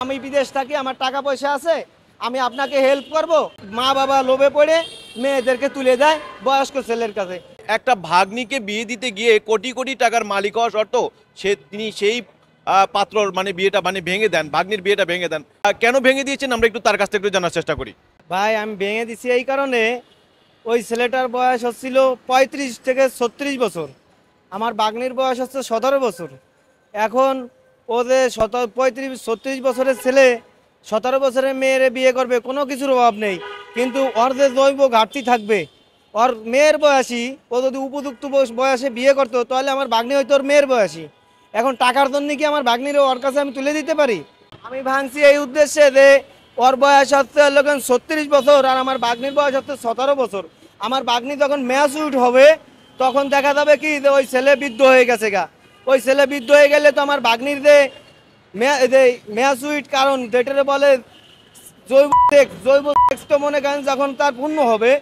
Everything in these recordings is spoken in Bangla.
আমি বিদেশ থাকি, আমার টাকা পয়সা আছে, আমি আপনাকে হেল্প করব। মা বাবা লোভে পড়ে মেয়েদেরকে তুলে দেয় বয়স্ক ছেলের কাছে। একটা ভাগ্নিকে বিয়ে দিতে গিয়ে কোটি কোটি টাকার মালিক হওয়া সত্ত্বেও তিনি সেই পাত্রর বিয়েটা ভেঙে দেন, ভাগ্নির বিয়েটা ভেঙে দেন। কেন ভেঙে দিয়েছেন আমরা একটু তার কাছ থেকে একটু জানার চেষ্টা করি। ভাই আমি ভেঙে দিছি এই কারণে, ওই ছেলেটার বয়স হচ্ছিল 35 থেকে 36 বছর, আমার ভাগ্নির বয়স হচ্ছে 17 বছর। এখন ওদের 35-36 বছরের ছেলে 17 বছরের মেয়েরে বিয়ে করবে, কোনো কিছুর অভাব নেই, কিন্তু ওর যে জৈব ঘাটতি থাকবে, ওর মেয়ের বয়সী, ও যদি উপযুক্ত বয়সে বিয়ে করতো তাহলে আমার ভাগ্নি হয়তো ওর মেয়ের বয়সী। এখন টাকার জন্য কি আমার ভাগ্নির ওর কাছে আমি তুলে দিতে পারি? আমি ভাঙছি এই উদ্দেশ্যে যে ওর বয়স হচ্ছে 36 বছর আর আমার ভাগ্নির বয়স হচ্ছে 17 বছর। আমার ভাগ্নি যখন ম্যাচুরড হবে তখন দেখা যাবে কি যে ওই ছেলে বৃদ্ধ হয়ে গেছে গা। ওই ছেলে বৃদ্ধ হয়ে গেলে তো আমার ভাগ্নির যে ম্যাচুইড, কারণ যেটা বলে জৈব সেক্স, তো মনে করেন যখন তার পূর্ণ হবে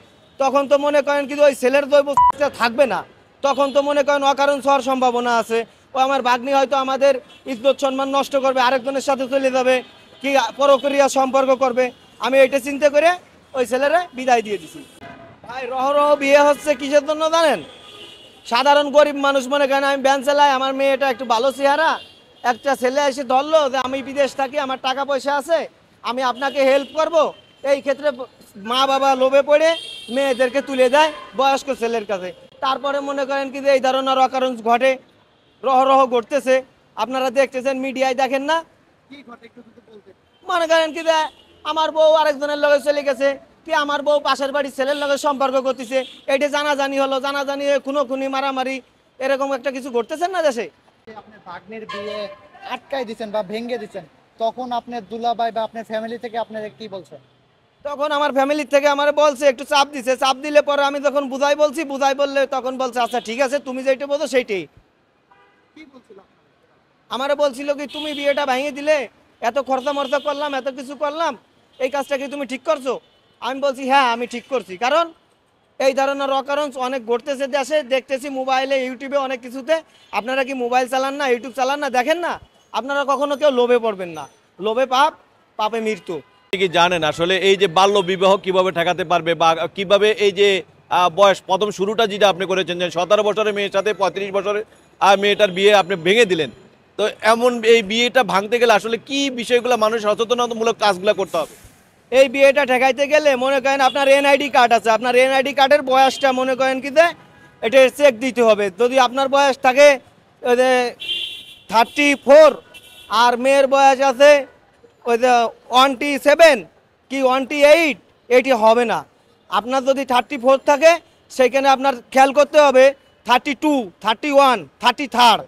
তখন তো মনে করেন কিন্তু ওই ছেলের জৈব সেক্সটা থাকবে না, তখন তো মনে করেন অকারণ হওয়ার সম্ভাবনা আছে। ও আমার ভাগ্নি হয়তো আমাদের ইজ্জত সম্মান নষ্ট করবে, আরেকজনের সাথে চলে যাবে, কি পরক্রিয়া সম্পর্ক করবে। আমি এটা চিন্তা করে ওই ছেলেরা বিদায় দিয়ে দিছি। ভাই রহ বিয়ে হচ্ছে কিসের জন্য জানেন? সাধারণ গরিব মানুষ মনে করেন আমি ভ্যান চালাই, আমার মেয়েটা একটু ভালো চেহারা, একটা ছেলে এসে ধরলো যে আমি বিদেশ থাকি, আমার টাকা পয়সা আছে, আমি আপনাকে হেল্প করব। এই ক্ষেত্রে মা বাবা লোভে পড়ে মেয়েদেরকে তুলে দেয় বয়স্ক ছেলের কাছে। তারপরে মনে করেন কি যে এই ধরনের অকারণ ঘটে, রহ ঘটতেছে, আপনারা দেখতেছেন, মিডিয়ায় দেখেন না? মনে করেন কি যে আমার বউ আরেকজনের লগে চলে গেছে, কি আমার বউ পাশের বাড়ির ছেলের লগে সম্পর্ক করতেছে, এটা জানাজানি হলো, জানাজানি হয়ে খুনোখুনি মারামারি এরকম একটা কিছু ঘটতেছেন না দেশে। আপনি ভাগ্নের বিয়ে আটকাই দিচ্ছেন বা ভেঙে দিচ্ছেন, তখন আপনার দুলাভাই বা আপনার ফ্যামিলি থেকে আপনারা কি বলছেন? তখন আমার ফ্যামিলির থেকে আমার বলছে, একটু চাপ দিছে, চাপ দিলে পরে আমি যখন বুঝাই বললে তখন বলছে আচ্ছা ঠিক আছে, তুমি যেটা বলছো সেইটাই। আমারে বলছিল কি তুমি বিয়েটা ভেঙে দিলে, এত খরচা মরচা করলাম, এত কিছু করলাম, এই কাজটা কি তুমি ঠিক করছো? আমি বলছি হ্যাঁ আমি ঠিক করছি, কারণ এই ধরনের অকারণ অনেক ঘটতেছে দেশে, দেখতেছি মোবাইলে, ইউটিউবে, অনেক কিছুতে। আপনারা কি মোবাইল চালান না, ইউটিউব চালান না, দেখেন না? আপনারা কখনো কেউ লোভে পড়বেন না, লোভে পাপ, পাপে মৃত্যু। কি জানেন আসলে এই যে বাল্য বিবাহ কিভাবে ঠেকাতে পারবে বা কিভাবে এই যে বয়স প্রথম শুরুটা যেটা আপনি করেছেন যে 17 বছরের মেয়ের সাথে 35 বছরের মেয়েটার বিয়ে আপনি ভেঙে দিলেন, তো এমন এই বিয়েটা ভাঙতে গেলে আসলে কি বিষয়গুলো মানুষ সচেতনতামূলক কাজগুলো করতে হবে? এই বিয়েটা ঠেকাইতে গেলে মনে করেন আপনার এনআইডি কার্ড আছে, আপনার এনআইডি কার্ডের বয়সটা মনে করেন কি যে এটা চেক দিতে হবে। যদি আপনার বয়স থাকে 34 আর মেয়ের বয়স আছে ওই যে 27 কি 28, এটি হবে না। আপনার যদি 34 থাকে সেখানে আপনার খেয়াল করতে হবে 32, 31, 33